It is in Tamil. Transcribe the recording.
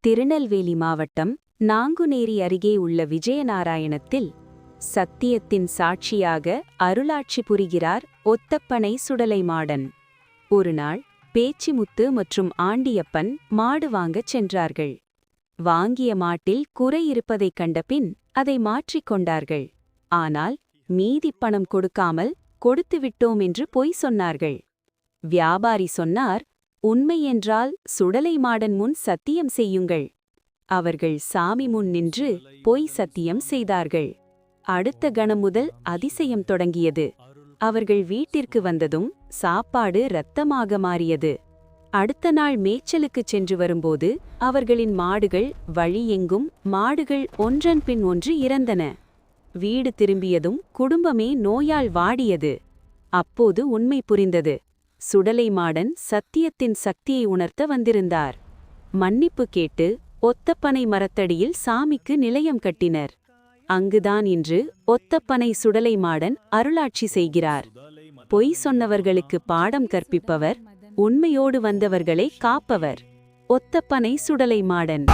திருநெல்வேலி மாவட்டம் நாங்குநேரி அருகே உள்ள விஜயநாராயணத்தில் சத்தியத்தின் சாட்சியாக அருளாட்சி புரிகிறார் ஒத்தப்பனை சுடலைமாடன். ஒருநாள் பேச்சிமுத்து மற்றும் ஆண்டியப்பன் மாடு வாங்கச் சென்றார்கள். வாங்கிய மாட்டில் குறை இருப்பதைக் கண்டபின் அதை மாற்றிக் கொண்டார்கள். ஆனால் மீதி பணம் கொடுக்காமல் கொடுத்துவிட்டோம் என்று பொய் சொன்னார்கள். வியாபாரி சொன்னார், உண்மை என்றால் சுடலைமாடன் முன் சத்தியம் செய்யுங்கள். அவர்கள் சாமி முன் நின்று பொய் சத்தியம் செய்தார்கள். அடுத்த கணம் முதல் அதிசயம் தொடங்கியது. அவர்கள் வீட்டிற்கு வந்ததும் சாப்பாடு இரத்தமாக மாறியது. அடுத்த நாள் மேய்ச்சலுக்குச் சென்று வரும்போது அவர்களின் மாடுகள் வழியெங்கும் மாடுகள் ஒன்றன் பின் ஒன்று இறந்தன. வீடு திரும்பியதும் குடும்பமே நோயால் வாடியது. அப்போது உண்மை புரிந்தது. சுடலைமாடன் சத்தியத்தின் சக்தியை உணர்த்த வந்திருந்தார். மன்னிப்பு கேட்டு ஒத்தப்பனை மரத்தடியில் சாமிக்கு நிலையம் கட்டினர். அங்குதான் இன்று ஒத்தப்பனை சுடலைமாடன் அருளாட்சி செய்கிறார். பொய் சொன்னவர்களுக்கு பாடம் கற்பிப்பவர், உண்மையோடு வந்தவர்களை காப்பவர். ஒத்தப்பனை சுடலைமாடன்.